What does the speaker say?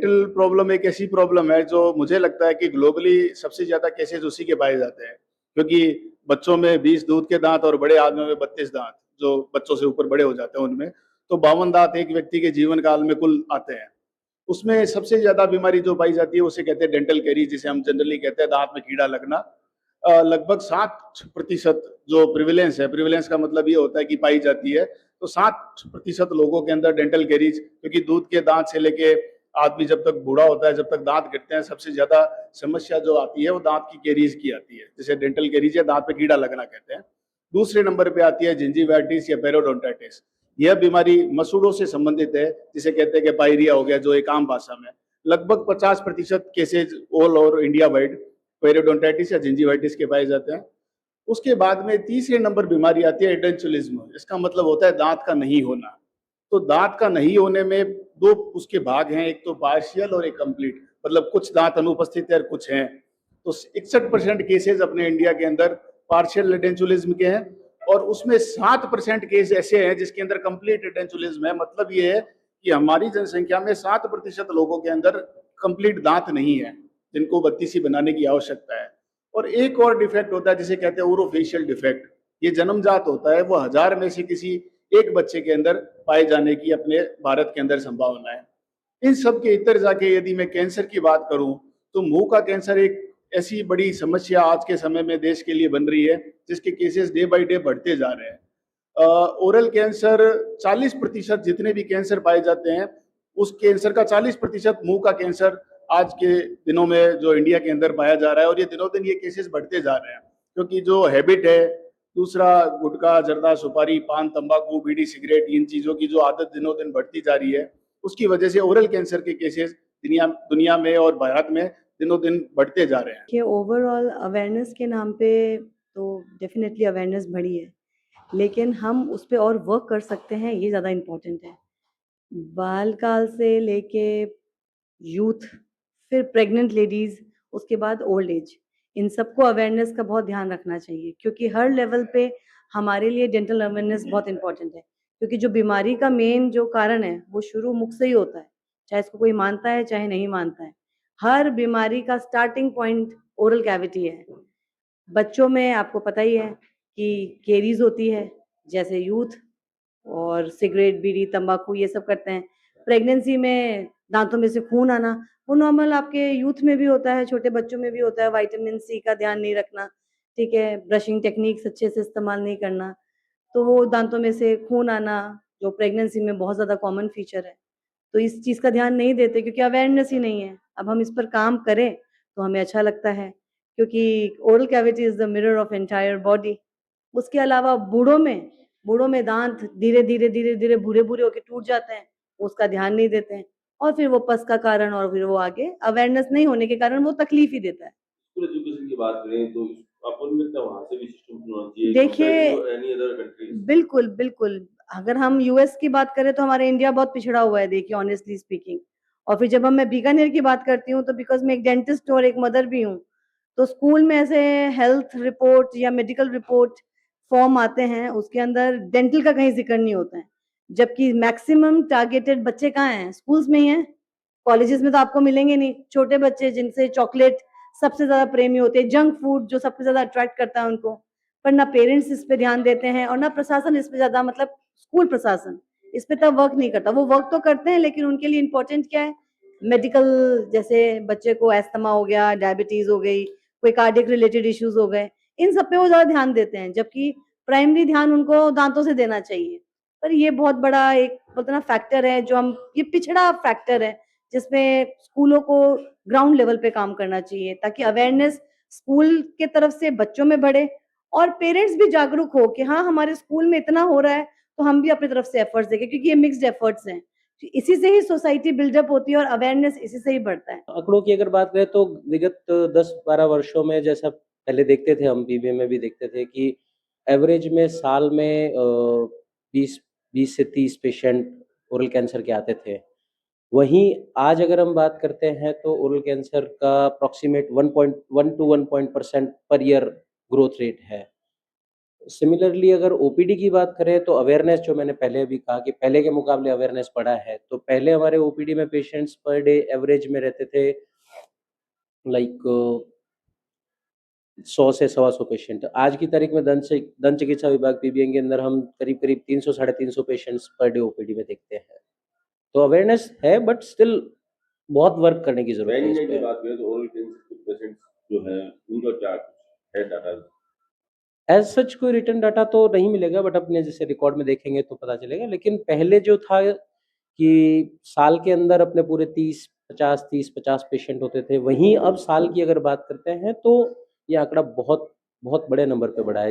Dental problem एक ऐसी problem है जो मुझे लगता है कि ग्लोबली सबसे ज़्यादा केसेज़ उसी के पाए जाते हैं। क्योंकि बच्चों में 20 दूध के दाँत और बड़े आदमियों में 32 दाँत, जो बच्चों से ऊपर बड़े हो जाते हैं उनमें, तो 52 दाँत एक व्यक्ति के जीवन काल में कुल आते हैं। उसमें सबसे ज़्यादा बीमारी जो पाई जाती है उसे कहते हैं डेंटल कैरीज, जिसे हम जनरली कहते हैं दाँत में कीड़ा लगना। लगभग 60% जो प्रिवेलेंस है, प्रिवेलेंस का मतलब ये होता है कि पाई जाती है, तो 60% लोगों के अंदर डेंटल कैरीज, क्योंकि दूध के दाँत से लेके आदमी जब तक बूढ़ा होता है, जब तक दाँत गिरते हैं, सबसे ज़्यादा समस्या जो आती है वो दाँत की कैरीज की आती है, जिसे डेंटल कैरीज या दाँत पे कीड़ा लगना कहते हैं। दूसरे नंबर पे आती है जिंजीवाइटिस या पेरोडोंटाइटिस। यह बीमारी मसूड़ों से संबंधित है, जिसे कहते हैं कि पायरिया हो गया, जो एक आम भाषा में। लगभग 50% cases all over India wide periodontitis या जिंजीवाइटिस के पाए जाते हैं। उसके बाद में तीसरे नंबर बीमारी आती है एडेंचुलिज्म। इसका मतलब होता है दांत का नहीं होना। तो दांत का नहीं होने में दो उसके भाग हैं, एक तो पार्शियल और एक कंप्लीट, मतलब कुछ दांत अनुपस्थित है और कुछ हैं। तो 61% केसेस अपने इंडिया के अंदर पार्शियल एडेंचुलिज्म के हैं, और उसमें 7% केस ऐसे हैं जिसके अंदर कंप्लीट एडेंचुलिज्म है। मतलब ये है कि हमारी जनसंख्या में 7% लोगों के अंदर कंप्लीट दांत नहीं है, जिनको बत्तीसी बनाने की आवश्यकता है। और एक और डिफेक्ट होता है जिसे कहते हैं ओरोफेशियल डिफेक्ट। ये जन्मजात होता है, वो 1000 में से किसी एक बच्चे के अंदर पाए जाने की अपने भारत के अंदर संभावना है। इन सब के इतर जाके यदि मैं कैंसर की बात करूं, तो मुंह का कैंसर एक ऐसी बड़ी समस्या आज के समय में देश के लिए बन रही है, जिसके केसेस डे बाय डे बढ़ते जा रहे हैं। ओरल कैंसर 40% जितने भी कैंसर पाए जाते हैं, उस कैंसर का 40% मुंह का कैंसर आज के दिनों में जो इंडिया के अंदर पाया जा रहा है, और ये दिनों दिन ये केसेस बढ़ते जा रहे हैं, क्योंकि जो हैबिट है, दूसरा गुटखा, जर्दा, सुपारी, पान, तंबाकू, बीड़ी, सिगरेट, इन चीजों की जो आदत दिनों दिन बढ़ती जा रही है, उसकी वजह से ओरल कैंसर के केसेस दुनिया में और भारत में दिनों दिन बढ़ते जा रहे हैं। कि ओवरऑल अवेयरनेस के नाम पे तो डेफिनेटली अवेयरनेस बढ़ी है, लेकिन हम उस पर और वर्क कर सकते हैं, ये ज़्यादा इम्पोर्टेंट है। बाल काल से लेके यूथ, फिर प्रेग्नेंट लेडीज़, उसके बाद ओल्ड एज, इन सबको अवेयरनेस का बहुत ध्यान रखना चाहिए, क्योंकि हर लेवल पे हमारे लिए डेंटल अवेयरनेस बहुत इंपॉर्टेंट है। क्योंकि जो बीमारी का मेन जो कारण है वो शुरू मुख से ही होता है, चाहे इसको कोई मानता है चाहे नहीं मानता है। हर बीमारी का स्टार्टिंग पॉइंट ओरल कैविटी है। बच्चों में आपको पता ही है कि केरीज होती है, जैसे यूथ और सिगरेट, बीड़ी, तंबाकू ये सब करते हैं। प्रेगनेंसी में दांतों में से खून आना, वो नॉर्मल आपके यूथ में भी होता है, छोटे बच्चों में भी होता है। विटामिन सी का ध्यान नहीं रखना, ठीक है, ब्रशिंग टेक्निक्स अच्छे से इस्तेमाल नहीं करना, तो वो दांतों में से खून आना जो प्रेगनेंसी में बहुत ज़्यादा कॉमन फीचर है। तो इस चीज़ का ध्यान नहीं देते क्योंकि अवेयरनेस ही नहीं है। अब हम इस पर काम करें तो हमें अच्छा लगता है, क्योंकि oral cavity is the mirror of entire body. उसके अलावा बूढ़ों में दांत धीरे-धीरे भूरे-भूरे होके टूट जाते हैं, उसका ध्यान नहीं देते हैं, और फिर वो पस का कारण, और फिर वो आगे अवेयरनेस नहीं होने के कारण वो तकलीफ ही देता है। स्कूल एजुकेशन की बात करें तो आपको नहीं लगता वहाँ से भी सिस्टम होना चाहिए देखिए, compare to any other countries? बिल्कुल, बिल्कुल। अगर हम यूएस की बात करें तो हमारा इंडिया बहुत पिछड़ा हुआ है, देखिए ऑनेस्टली स्पीकिंग। और फिर जब मैं बीकानेर की बात करती हूँ तो बिकॉज़ मैं एक डेंटिस्ट और एक मदर भी हूँ, तो स्कूल में ऐसे हेल्थ रिपोर्ट या मेडिकल रिपोर्ट फॉर्म आते हैं, उसके अंदर डेंटल का कहीं ज़िक्र नहीं होता है। जबकि मैक्सिमम टारगेटेड बच्चे कहाँ हैं? स्कूल्स में ही हैं। कॉलेजेस में तो आपको मिलेंगे नहीं। छोटे बच्चे जिनसे चॉकलेट सबसे ज़्यादा प्रेमी होते हैं, जंक फूड जो सबसे ज़्यादा अट्रैक्ट करता है उनको। पर ना पेरेंट्स इस पे ध्यान देते हैं और ना प्रशासन इस पे ज़्यादा, मतलब स्कूल प्रशासन इस पे तब वर्क नहीं करता। वो वर्क तो करते हैं लेकिन उनके लिए इम्पोर्टेंट क्या है? मेडिकल, जैसे बच्चे को अस्थमा हो गया, डायबिटीज़ हो गई, कोई कार्डियक रिलेटेड इश्यूज़ हो गए, इन सब पे वो ज़्यादा ध्यान देते हैं, जबकि प्राइमरी ध्यान उनको दाँतों से देना चाहिए। पर ये बहुत बड़ा एक बोलते हैं ना फैक्टर है, जो हम, ये पिछड़ा फैक्टर है, जिसमें स्कूलों को ग्राउंड लेवल पे काम करना चाहिए ताकि अवेयरनेस स्कूल के तरफ से बच्चों में बढ़े और पेरेंट्स भी जागरूक हो कि हाँ, हमारे स्कूल में इतना हो रहा है तो हम भी अपनी तरफ से एफर्ट्स देंगे, क्योंकि ये मिक्स्ड एफर्ट्स हैं। इसी से ही सोसाइटी बिल्डअप होती है और अवेयरनेस इसी से ही बढ़ता है। आंकड़ों की अगर बात करें तो विगत 10-12 वर्षों में, जैसा पहले देखते थे हम बीबीए में भी देखते थे कि एवरेज में साल में 20 से 30 पेशेंट ओरल कैंसर के आते थे। वहीं आज अगर हम बात करते हैं तो ओरल कैंसर का approximate 1.1 to 1% per year growth rate है। सिमिलरली अगर ओपीडी की बात करें तो अवेयरनेस जो मैंने पहले भी कहा कि पहले के मुकाबले अवेयरनेस बढ़ा है। तो पहले हमारे ओपीडी में पेशेंट्स पर डे एवरेज में रहते थे लाइक 100 से सवा 100 पेशेंट। आज की तारीख में दंत चिकित्सा विभाग पीबीएन के अंदर हम करीब-करीब 300 साढ़े 300 पेशेंट्स पर डे ओपीडी में देखते हैं। तो अवेयरनेस है बट स्टिल बहुत वर्क करने की ज़रूरत है इस वेरिएंट की पे। बात करें तो ओरल कैंसर के पेशेंट्स जो हैं उनका क्या कुछ है डाटा? एज़ सच कोई रिटन डाटा तो नहीं मिलेगा बट अपने जैसे रिकॉर्ड में देखेंगे तो पता चलेगा। लेकिन पहले जो था कि साल के अंदर अपने पूरे 30-50 पेशेंट होते थे, वहीं अब साल की अगर बात करते हैं तो ये आंकड़ा बहुत, बहुत बड़े नंबर पे बढ़ा है।